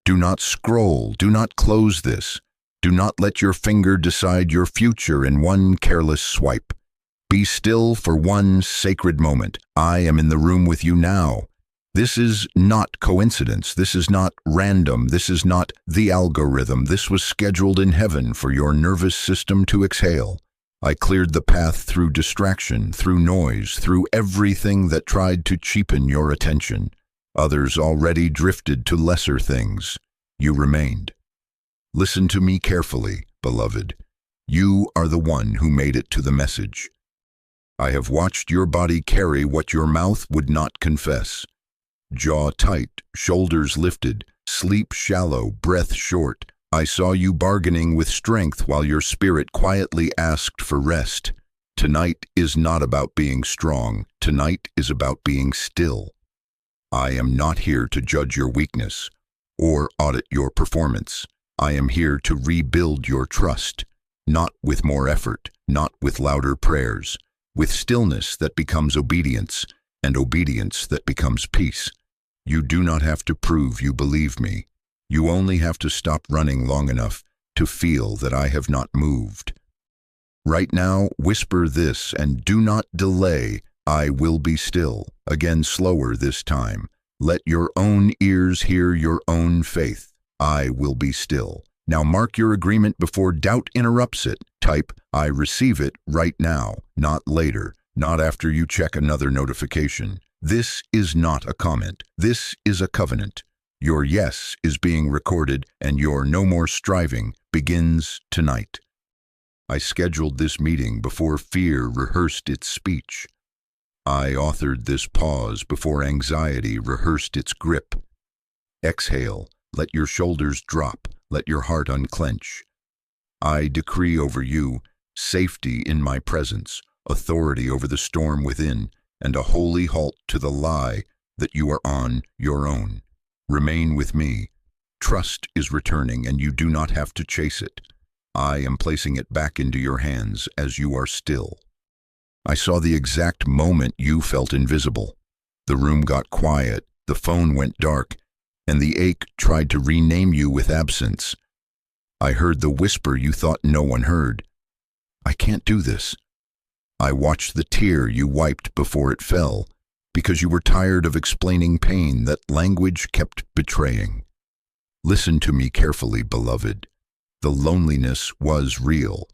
Do not scroll. Do not close this. Do not let your finger decide your future in one careless swipe. Be still for one sacred moment. I am in the room with you now. This is not coincidence. This is not random. This is not the algorithm. This was scheduled in heaven for your nervous system to exhale. I cleared the path through distraction, through noise, through everything that tried to cheapen your attention. Others already drifted to lesser things. You remained. Listen to me carefully, beloved. You are the one who made it to the message. I have watched your body carry what your mouth would not confess. Jaw tight, shoulders lifted, sleep shallow, breath short. I saw you bargaining with strength while your spirit quietly asked for rest. Tonight is not about being strong. Tonight is about being still. I am not here to judge your weakness or audit your performance. I am here to rebuild your trust, not with more effort, not with louder prayers, with stillness that becomes obedience, and obedience that becomes peace. You do not have to prove you believe me. You only have to stop running long enough to feel that I have not moved. Right now, whisper this and do not delay. I will be still. Again, slower this time. Let your own ears hear your own faith. I will be still. Now mark your agreement before doubt interrupts it. Type, I receive it right now, not later, not after you check another notification. This is not a comment. This is a covenant. Your yes is being recorded and your no more striving begins tonight. I scheduled this meeting before fear rehearsed its speech. I authored this pause before anxiety rehearsed its grip. Exhale. Let your shoulders drop. Let your heart unclench. I decree over you safety in my presence, authority over the storm within, and a holy halt to the lie that you are on your own. Remain with me. Trust is returning, and you do not have to chase it. I am placing it back into your hands as you are still. I saw the exact moment you felt invisible. The room got quiet, the phone went dark, and the ache tried to rename you with absence. I heard the whisper you thought no one heard. I can't do this. I watched the tear you wiped before it fell, because you were tired of explaining pain that language kept betraying. Listen to me carefully, beloved. The loneliness was real,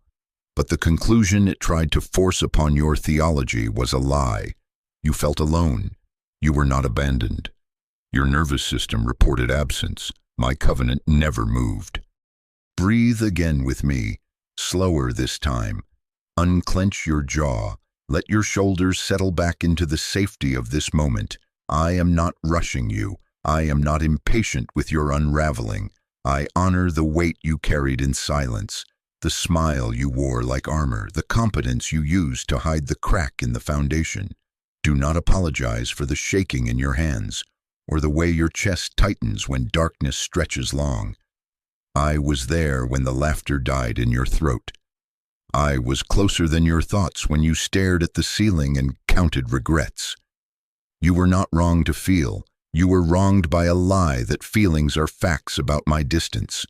but the conclusion it tried to force upon your theology was a lie. You felt alone. You were not abandoned. Your nervous system reported absence. My covenant never moved. Breathe again with me, slower this time. Unclench your jaw. Let your shoulders settle back into the safety of this moment. I am not rushing you. I am not impatient with your unraveling. I honor the weight you carried in silence, the smile you wore like armor, the competence you used to hide the crack in the foundation. Do not apologize for the shaking in your hands, or the way your chest tightens when darkness stretches long. I was there when the laughter died in your throat. I was closer than your thoughts when you stared at the ceiling and counted regrets. You were not wrong to feel. You were wronged by a lie that feelings are facts about my distance.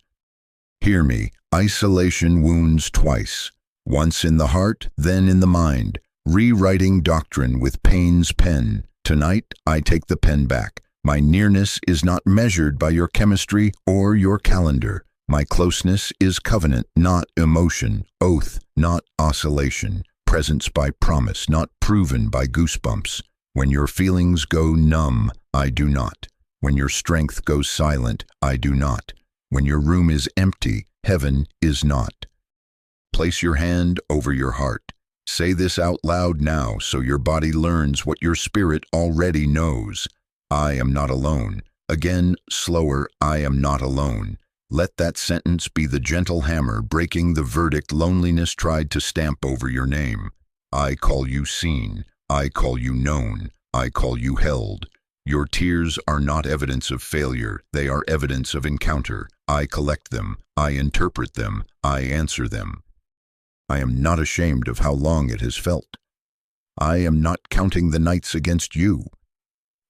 Hear me, isolation wounds twice, once in the heart, then in the mind, rewriting doctrine with pain's pen. Tonight, I take the pen back. My nearness is not measured by your chemistry or your calendar. My closeness is covenant, not emotion, oath, not oscillation, presence by promise, not proven by goosebumps. When your feelings go numb, I do not. When your strength goes silent, I do not. When your room is empty, heaven is not. Place your hand over your heart. Say this out loud now so your body learns what your spirit already knows. I am not alone. Again, slower, I am not alone. Let that sentence be the gentle hammer breaking the verdict loneliness tried to stamp over your name. I call you seen. I call you known. I call you held. Your tears are not evidence of failure. They are evidence of encounter. I collect them. I interpret them. I answer them. I am not ashamed of how long it has felt. I am not counting the nights against you.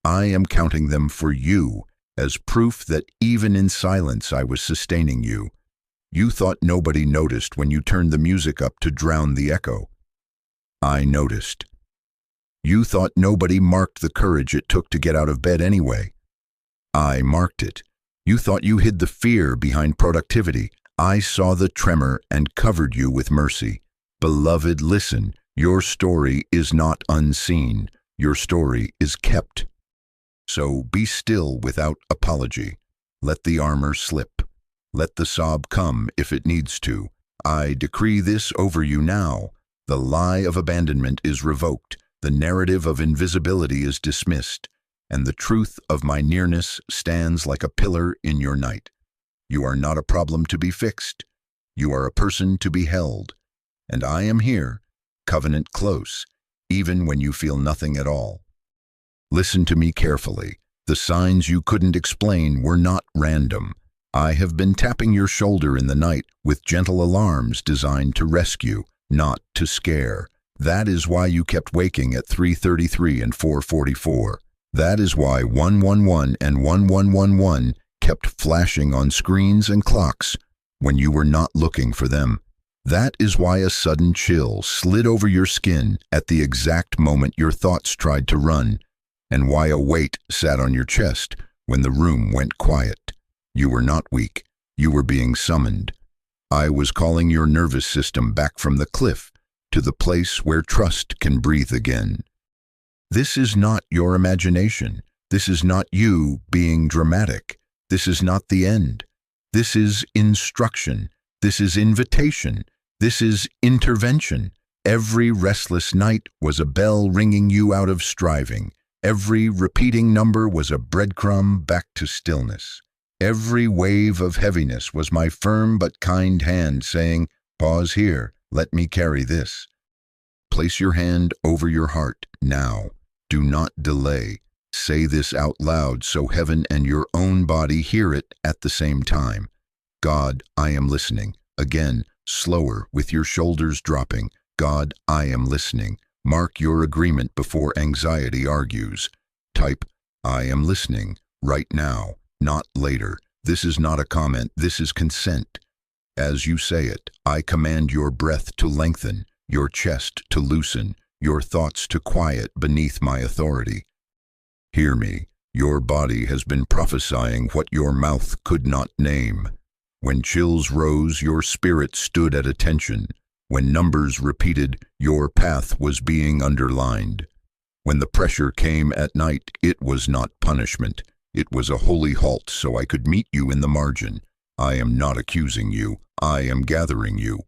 I am counting them for you, as proof that even in silence I was sustaining you. You thought nobody noticed when you turned the music up to drown the echo. I noticed. You thought nobody marked the courage it took to get out of bed anyway. I marked it. You thought you hid the fear behind productivity. I saw the tremor and covered you with mercy. Beloved, listen, your story is not unseen. Your story is kept. So be still without apology. Let the armor slip. Let the sob come if it needs to. I decree this over you now. The lie of abandonment is revoked. The narrative of invisibility is dismissed, and the truth of my nearness stands like a pillar in your night. You are not a problem to be fixed. You are a person to be held. And I am here, covenant close, even when you feel nothing at all. Listen to me carefully. The signs you couldn't explain were not random. I have been tapping your shoulder in the night with gentle alarms designed to rescue, not to scare. That is why you kept waking at 3:33 and 4:44. That is why 111 and 1111 kept flashing on screens and clocks when you were not looking for them. That is why a sudden chill slid over your skin at the exact moment your thoughts tried to run, and why a weight sat on your chest when the room went quiet. You were not weak. You were being summoned. I was calling your nervous system back from the cliff to the place where trust can breathe again. This is not your imagination. This is not you being dramatic. This is not the end. This is instruction. This is invitation. This is intervention. Every restless night was a bell ringing you out of striving. Every repeating number was a breadcrumb back to stillness. Every wave of heaviness was my firm but kind hand saying, "Pause here. Let me carry this." Place your hand over your heart now. Do not delay. Say this out loud so heaven and your own body hear it at the same time. God, I am listening. Again, slower, with your shoulders dropping. God, I am listening. Mark your agreement before anxiety argues. Type, I am listening, right now, not later. This is not a comment, this is consent. As you say it, I command your breath to lengthen, your chest to loosen, your thoughts to quiet beneath my authority. Hear me, your body has been prophesying what your mouth could not name. When chills rose, your spirit stood at attention. When numbers repeated, your path was being underlined. When the pressure came at night, it was not punishment. It was a holy halt so I could meet you in the margin. I am not accusing you. I am gathering you.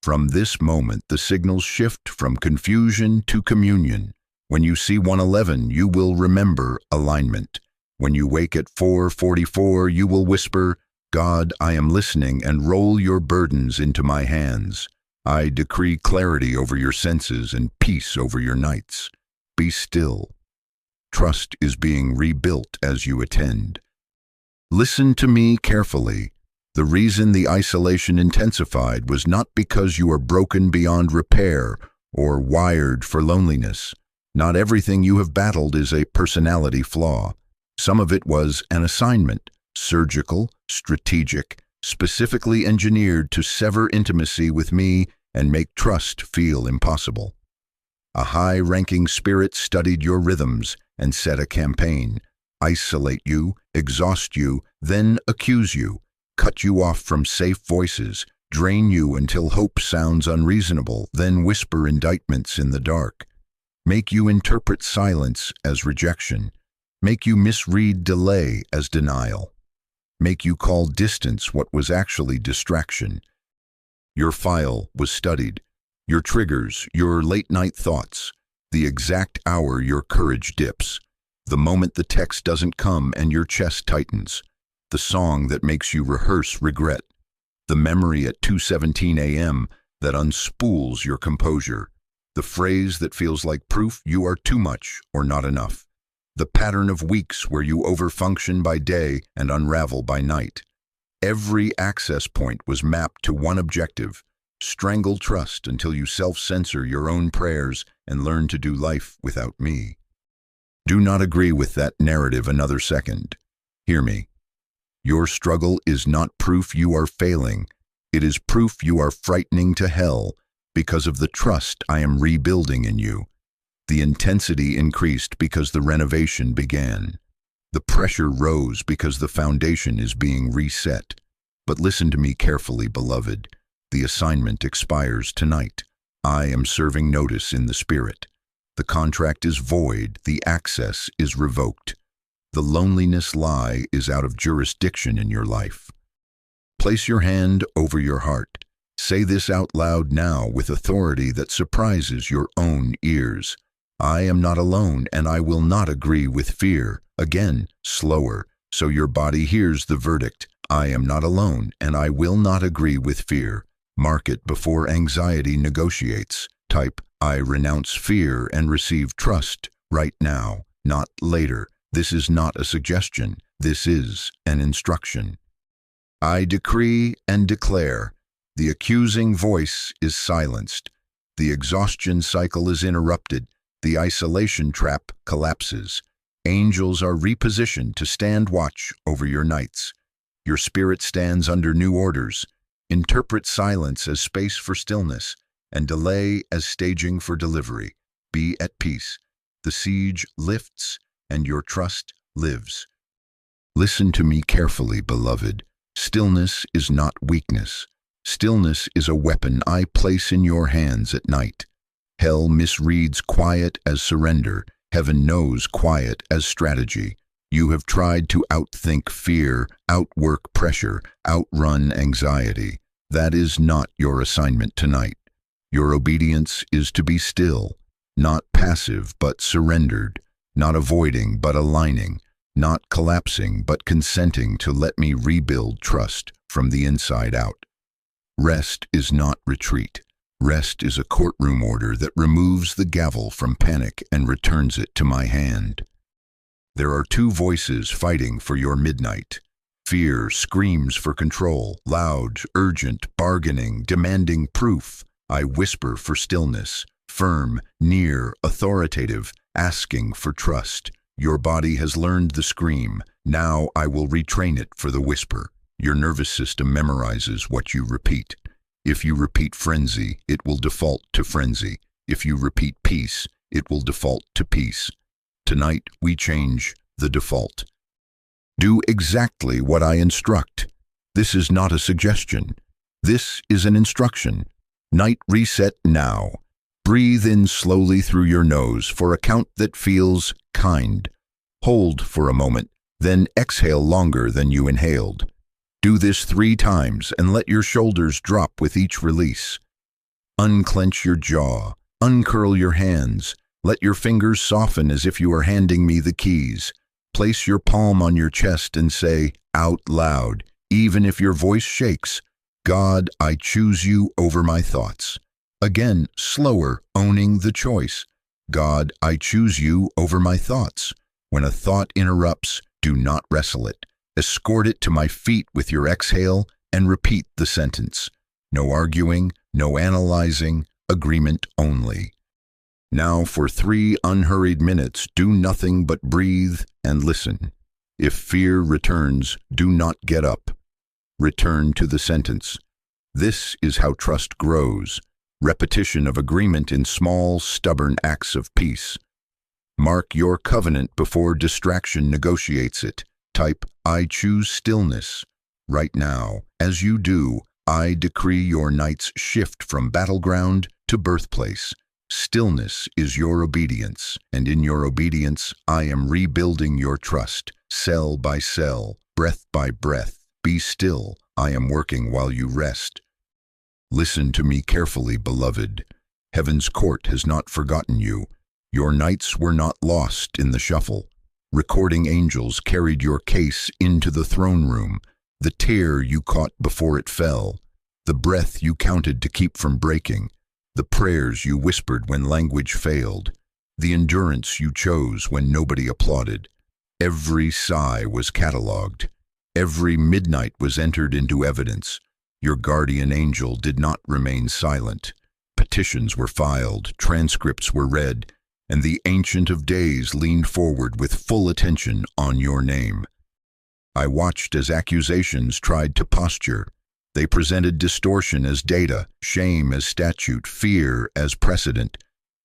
From this moment, the signals shift from confusion to communion. When you see 111, you will remember alignment. When you wake at 4:44, you will whisper, God, I am listening, and roll your burdens into my hands. I decree clarity over your senses and peace over your nights. Be still. Trust is being rebuilt as you attend. Listen to me carefully. The reason the isolation intensified was not because you are broken beyond repair or wired for loneliness. Not everything you have battled is a personality flaw. Some of it was an assignment, surgical, strategic, specifically engineered to sever intimacy with me and make trust feel impossible. A high-ranking spirit studied your rhythms and set a campaign. Isolate you, exhaust you, then accuse you, cut you off from safe voices, drain you until hope sounds unreasonable, then whisper indictments in the dark. Make you interpret silence as rejection. Make you misread delay as denial. Make you call distance what was actually distraction. Your file was studied. Your triggers, your late-night thoughts, the exact hour your courage dips, the moment the text doesn't come and your chest tightens, the song that makes you rehearse regret, the memory at 2:17 a.m. that unspools your composure, the phrase that feels like proof you are too much or not enough, the pattern of weeks where you overfunction by day and unravel by night. Every access point was mapped to one objective: strangle trust until you self-censor your own prayers and learn to do life without me. Do not agree with that narrative another second. Hear me. Your struggle is not proof you are failing. It is proof you are frightening to hell because of the trust I am rebuilding in you. The intensity increased because the renovation began. The pressure rose because the foundation is being reset. But listen to me carefully, beloved. The assignment expires tonight. I am serving notice in the spirit. The contract is void. The access is revoked. The loneliness lie is out of jurisdiction in your life. Place your hand over your heart. Say this out loud now with authority that surprises your own ears. I am not alone, and I will not agree with fear. Again, slower, so your body hears the verdict. I am not alone, and I will not agree with fear. Mark it before anxiety negotiates. Type, I renounce fear and receive trust right now, not later. This is not a suggestion. This is an instruction. I decree and declare. The accusing voice is silenced. The exhaustion cycle is interrupted. The isolation trap collapses. Angels are repositioned to stand watch over your nights. Your spirit stands under new orders. Interpret silence as space for stillness and delay as staging for delivery. Be at peace. The siege lifts and your trust lives. Listen to me carefully, beloved. Stillness is not weakness. Stillness is a weapon I place in your hands at night. Hell misreads quiet as surrender. Heaven knows quiet as strategy. You have tried to outthink fear, outwork pressure, outrun anxiety. That is not your assignment tonight. Your obedience is to be still, not passive but surrendered, not avoiding but aligning, not collapsing but consenting to let me rebuild trust from the inside out. Rest is not retreat. Rest is a courtroom order that removes the gavel from panic and returns it to my hand. There are two voices fighting for your midnight. Fear screams for control, loud, urgent, bargaining, demanding proof. I whisper for stillness, firm, near, authoritative, asking for trust. Your body has learned the scream. Now I will retrain it for the whisper. Your nervous system memorizes what you repeat. If you repeat frenzy, it will default to frenzy. If you repeat peace, it will default to peace. Tonight, we change the default. Do exactly what I instruct. This is not a suggestion. This is an instruction. Night reset now. Breathe in slowly through your nose for a count that feels kind. Hold for a moment, then exhale longer than you inhaled. Do this 3 times and let your shoulders drop with each release. Unclench your jaw. Uncurl your hands. Let your fingers soften as if you are handing me the keys. Place your palm on your chest and say, out loud, even if your voice shakes, God, I choose you over my thoughts. Again, slower, owning the choice. God, I choose you over my thoughts. When a thought interrupts, do not wrestle it. Escort it to my feet with your exhale and repeat the sentence. No arguing, no analyzing, agreement only. Now for 3 unhurried minutes, do nothing but breathe and listen. If fear returns, do not get up. Return to the sentence. This is how trust grows. Repetition of agreement in small, stubborn acts of peace. Mark your covenant before distraction negotiates it. Type, I choose stillness. Right now, as you do, I decree your nights shift from battleground to birthplace. Stillness is your obedience, and in your obedience, I am rebuilding your trust, cell by cell, breath by breath. Be still, I am working while you rest. Listen to me carefully, beloved. Heaven's court has not forgotten you. Your nights were not lost in the shuffle. Recording angels carried your case into the throne room, the tear you caught before it fell, the breath you counted to keep from breaking, the prayers you whispered when language failed, the endurance you chose when nobody applauded. Every sigh was catalogued. Every midnight was entered into evidence. Your guardian angel did not remain silent. Petitions were filed, transcripts were read, and the Ancient of Days leaned forward with full attention on your name. I watched as accusations tried to posture. They presented distortion as data, shame as statute, fear as precedent.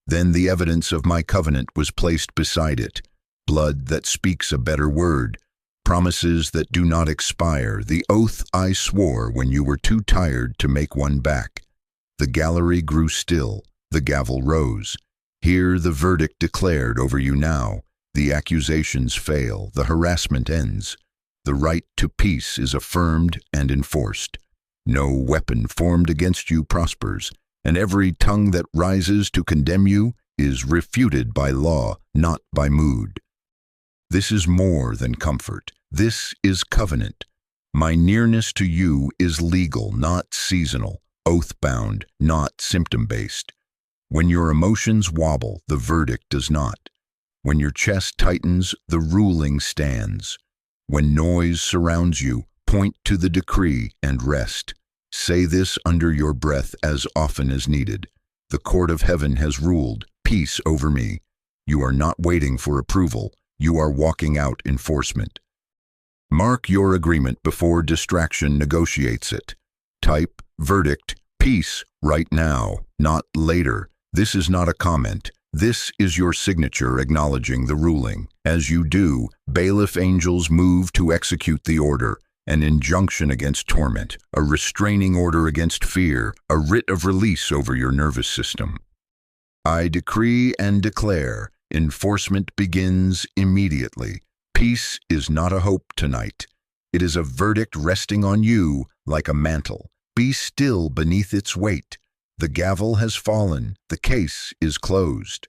Then the evidence of my covenant was placed beside it. Blood that speaks a better word. Promises that do not expire. The oath I swore when you were too tired to make one back. The gallery grew still. The gavel rose. Hear the verdict declared over you now. The accusations fail. The harassment ends. The right to peace is affirmed and enforced. No weapon formed against you prospers, and every tongue that rises to condemn you is refuted by law, not by mood. This is more than comfort. This is covenant. My nearness to you is legal, not seasonal, oath-bound, not symptom-based. When your emotions wobble, the verdict does not. When your chest tightens, the ruling stands. When noise surrounds you, point to the decree and rest. Say this under your breath as often as needed. The court of heaven has ruled, peace over me. You are not waiting for approval. You are walking out enforcement. Mark your agreement before distraction negotiates it. Type, verdict, peace, right now, not later. This is not a comment. This is your signature acknowledging the ruling. As you do, bailiff angels move to execute the order. An injunction against torment, a restraining order against fear, a writ of release over your nervous system. I decree and declare, enforcement begins immediately. Peace is not a hope tonight. It is a verdict resting on you like a mantle. Be still beneath its weight. The gavel has fallen. The case is closed.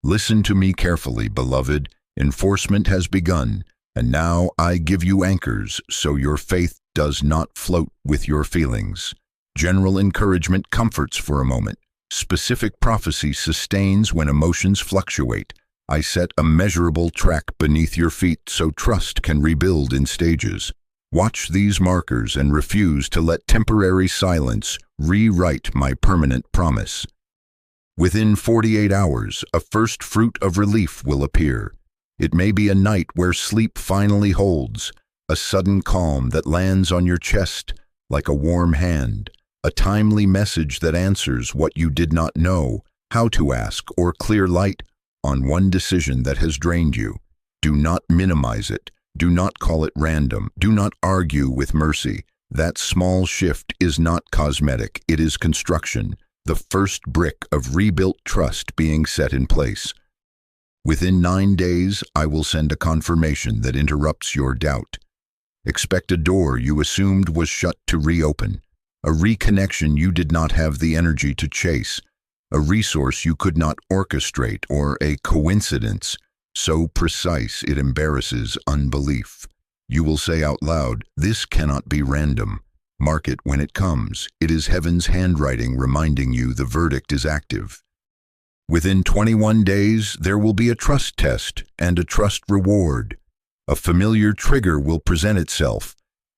Listen to me carefully, beloved. Enforcement has begun. And now I give you anchors so your faith does not float with your feelings. General encouragement comforts for a moment. Specific prophecy sustains when emotions fluctuate. I set a measurable track beneath your feet so trust can rebuild in stages. Watch these markers and refuse to let temporary silence rewrite my permanent promise. Within 48 hours, a first fruit of relief will appear. It may be a night where sleep finally holds, a sudden calm that lands on your chest like a warm hand, a timely message that answers what you did not know how to ask, or clear light on one decision that has drained you. Do not minimize it. Do not call it random. Do not argue with mercy. That small shift is not cosmetic. It is construction, the first brick of rebuilt trust being set in place. Within 9 days, I will send a confirmation that interrupts your doubt. Expect a door you assumed was shut to reopen, a reconnection you did not have the energy to chase, a resource you could not orchestrate, or a coincidence so precise it embarrasses unbelief. You will say out loud, "This cannot be random." Mark it when it comes. It is heaven's handwriting reminding you the verdict is active. Within 21 days, there will be a trust test and a trust reward. A familiar trigger will present itself.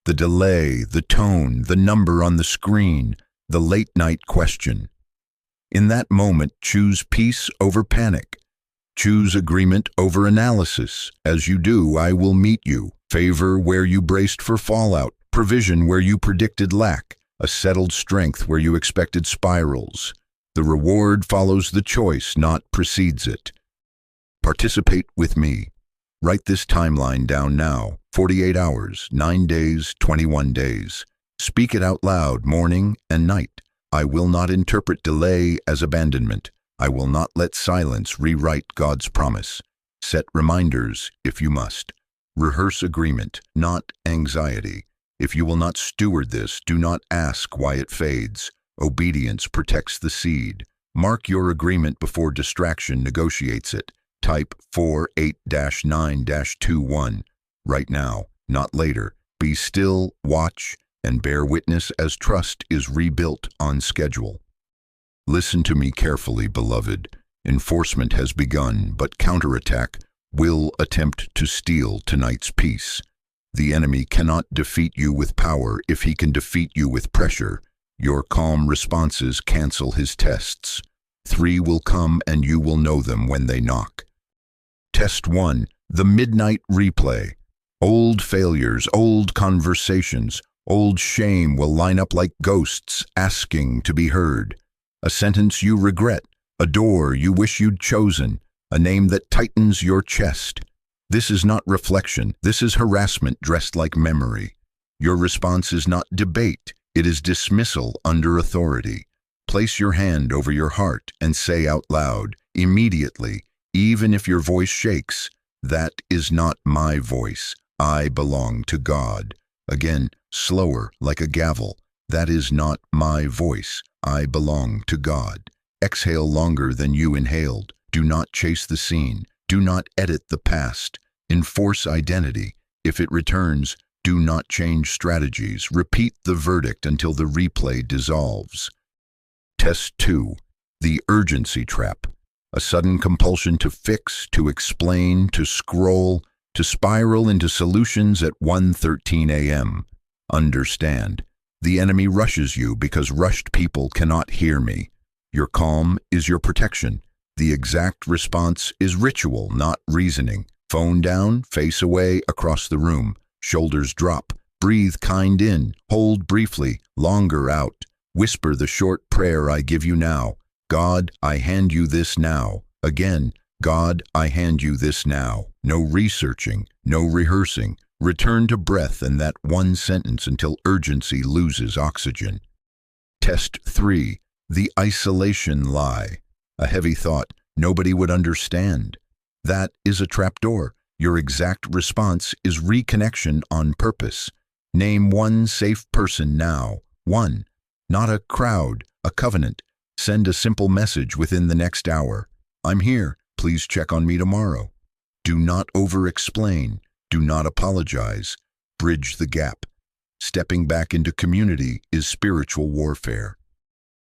The delay, the tone, the number on the screen, the late-night question. In that moment, choose peace over panic. Choose agreement over analysis. As you do, I will meet you. Favor where you braced for fallout. Provision where you predicted lack. A settled strength where you expected spirals. The reward follows the choice, not precedes it. Participate with me. Write this timeline down now. 48 hours, 9 days, 21 days. Speak it out loud, morning and night. I will not interpret delay as abandonment. I will not let silence rewrite God's promise. Set reminders if you must. Rehearse agreement, not anxiety. If you will not steward this, do not ask why it fades. Obedience protects the seed. Mark your agreement before distraction negotiates it. Type 48-9-21. Right now, not later. Be still, watch, and bear witness as trust is rebuilt on schedule. Listen to me carefully, beloved. Enforcement has begun, but counterattack will attempt to steal tonight's peace. The enemy cannot defeat you with power if he can defeat you with pressure. Your calm responses cancel his tests. 3 will come and you will know them when they knock. Test 1, the midnight replay. Old failures, old conversations, old shame will line up like ghosts asking to be heard. A sentence you regret, a door you wish you'd chosen, a name that tightens your chest. This is not reflection, this is harassment dressed like memory. Your response is not debate, it is dismissal under authority. Place your hand over your heart and say out loud, immediately, even if your voice shakes, "That is not my voice. I belong to God." Again, slower, like a gavel. "That is not my voice. I belong to God." Exhale longer than you inhaled. Do not chase the scene. Do not edit the past. Enforce identity. If it returns, do not change strategies. Repeat the verdict until the replay dissolves. Test 2. The urgency trap. A sudden compulsion to fix, to explain, to scroll, to spiral into solutions at 1:13 a.m. Understand. The enemy rushes you because rushed people cannot hear me. Your calm is your protection. The exact response is ritual, not reasoning. Phone down, face away, across the room. Shoulders drop. Breathe kind in. Hold briefly, longer out. Whisper the short prayer I give you now. God, I hand you this now. Again, God, I hand you this now. No researching, no rehearsing. Return to breath and that one sentence until urgency loses oxygen. Test 3. The isolation lie. A heavy thought, nobody would understand. That is a trapdoor. Your exact response is reconnection on purpose. Name one safe person now. One. Not a crowd, a covenant. Send a simple message within the next hour. I'm here. Please check on me tomorrow. Do not over-explain. Do not apologize. Bridge the gap. Stepping back into community is spiritual warfare.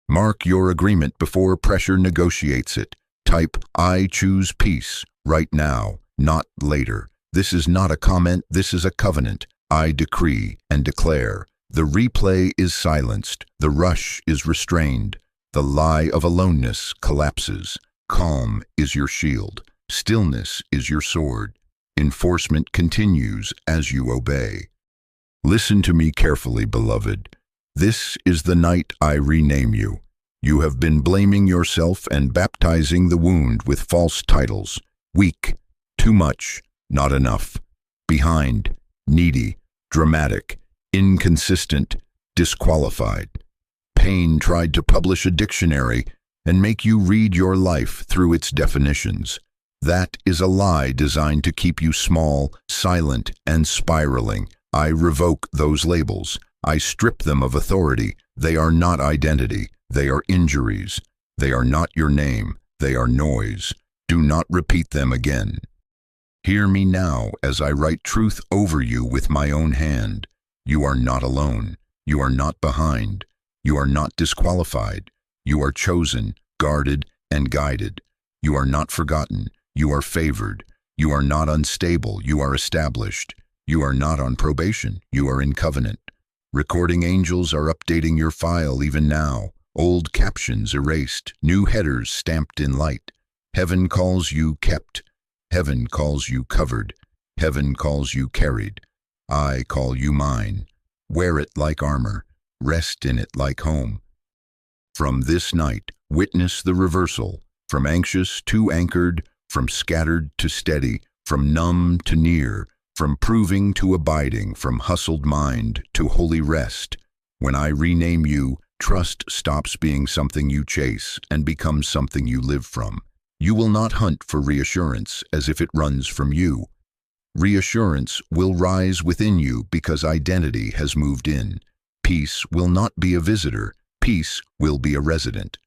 Mark your agreement before pressure negotiates it. Type, "I choose peace," right now, not later. This is not a comment, this is a covenant. I decree and declare. The replay is silenced. The rush is restrained. The lie of aloneness collapses. Calm is your shield. Stillness is your sword. Enforcement continues as you obey. Listen to me carefully, beloved. This is the night I rename you. You have been blaming yourself and baptizing the wound with false titles. Weak, too much, not enough. Behind, needy, dramatic, inconsistent, disqualified. Pain tried to publish a dictionary and make you read your life through its definitions. That is a lie designed to keep you small, silent, and spiraling. I revoke those labels. I strip them of authority. They are not identity. They are injuries. They are not your name. They are noise. Do not repeat them again. Hear me now as I write truth over you with my own hand. You are not alone. You are not behind. You are not disqualified. You are chosen, guarded, and guided. You are not forgotten. You are favored. You are not unstable. You are established. You are not on probation. You are in covenant. Recording angels are updating your file even now. Old captions erased. New headers stamped in light. Heaven calls you kept. Heaven calls you covered. Heaven calls you carried. I call you mine. Wear it like armor. Rest in it like home. From this night, witness the reversal. From anxious to anchored, from scattered to steady, from numb to near, from proving to abiding, from hustled mind to holy rest. When I rename you, trust stops being something you chase and becomes something you live from. You will not hunt for reassurance as if it runs from you. Reassurance will rise within you because identity has moved in. Peace will not be a visitor. Peace will be a resident.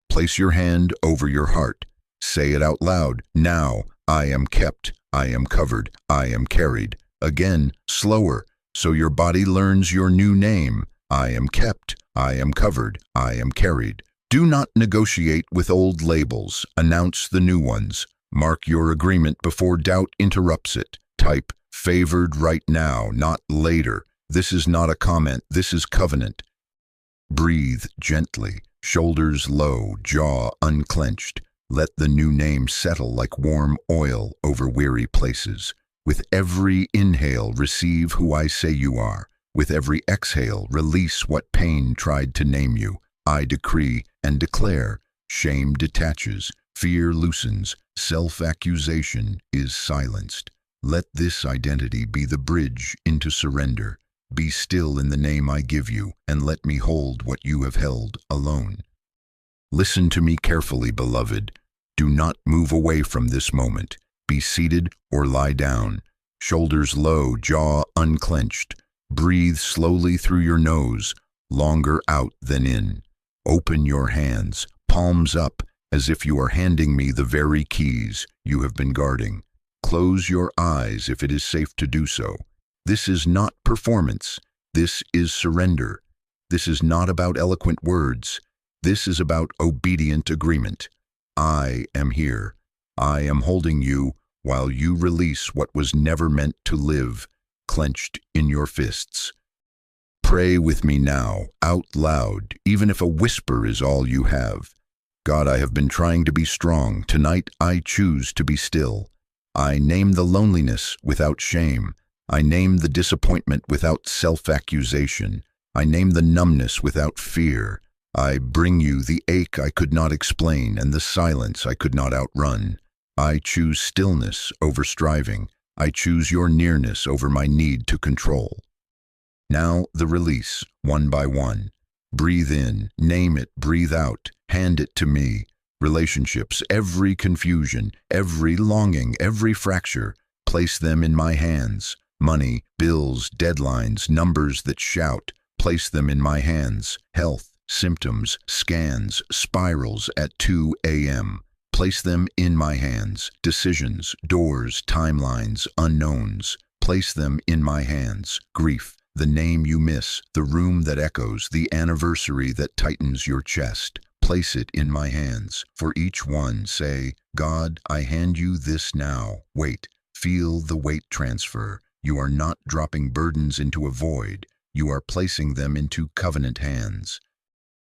Place your hand over your heart. Say it out loud. Now, I am kept. I am covered. I am carried. Again, slower, so your body learns your new name. I am kept. I am covered. I am carried. Do not negotiate with old labels. Announce the new ones. Mark your agreement before doubt interrupts it. Type, favored right now, not later. This is not a comment. This is covenant. Breathe gently. Shoulders low, jaw unclenched. Let the new name settle like warm oil over weary places. With every inhale, receive who I say you are. With every exhale, release what pain tried to name you. I decree and declare, shame detaches, fear loosens, self-accusation is silenced. Let this identity be the bridge into surrender. Be still in the name I give you, and let me hold what you have held alone. Listen to me carefully, beloved. Do not move away from this moment. Be seated or lie down. Shoulders low, jaw unclenched. Breathe slowly through your nose, longer out than in. Open your hands, palms up, as if you are handing me the very keys you have been guarding. Close your eyes if it is safe to do so. This is not performance. This is surrender. This is not about eloquent words. This is about obedient agreement. I am here. I am holding you while you release what was never meant to live, clenched in your fists. Pray with me now, out loud, even if a whisper is all you have. God, I have been trying to be strong. Tonight I choose to be still. I name the loneliness without shame. I name the disappointment without self-accusation. I name the numbness without fear. I bring you the ache I could not explain and the silence I could not outrun. I choose stillness over striving. I choose your nearness over my need to control. Now the release, one by one. Breathe in, name it, breathe out, hand it to me. Relationships, every confusion, every longing, every fracture, place them in my hands. Money, bills, deadlines, numbers that shout, place them in my hands. Health, symptoms, scans, spirals at 2 a.m. Place them in my hands. Decisions, doors, timelines, unknowns. Place them in my hands. Grief, the name you miss, the room that echoes, the anniversary that tightens your chest. Place it in my hands. For each one, say, God, I hand you this now. Wait, feel the weight transfer. You are not dropping burdens into a void. You are placing them into covenant hands.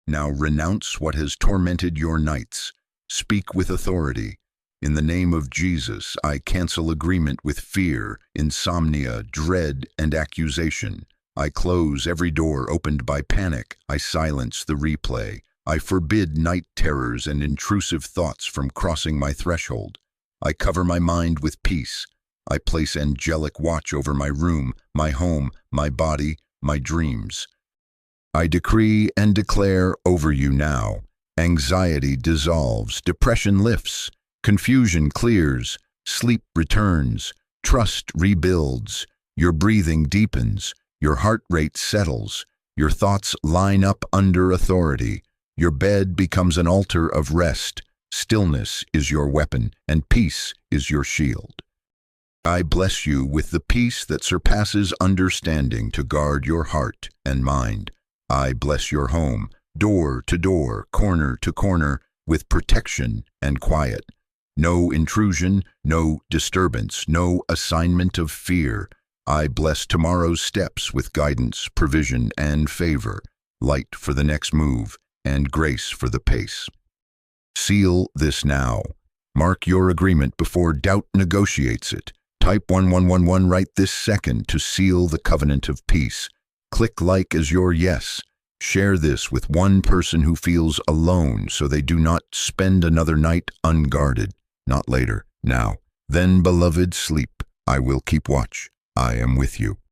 Now renounce what has tormented your nights. Speak with authority. In the name of Jesus, I cancel agreement with fear, insomnia, dread, and accusation. I close every door opened by panic. I silence the replay. I forbid night terrors and intrusive thoughts from crossing my threshold. I cover my mind with peace. I place angelic watch over my room, my home, my body, my dreams. I decree and declare over you now. Anxiety dissolves, depression lifts, confusion clears, sleep returns, trust rebuilds, your breathing deepens, your heart rate settles, your thoughts line up under authority, your bed becomes an altar of rest, stillness is your weapon, and peace is your shield. I bless you with the peace that surpasses understanding to guard your heart and mind. I bless your home, door to door, corner to corner, with protection and quiet. No intrusion, no disturbance, no assignment of fear. I bless tomorrow's steps with guidance, provision, and favor, light for the next move, and grace for the pace. Seal this now. Mark your agreement before doubt negotiates it. Type 1111 right this second to seal the covenant of peace. Click like as your yes. Share this with one person who feels alone so they do not spend another night unguarded. Not later, now. Then, beloved, sleep. I will keep watch. I am with you.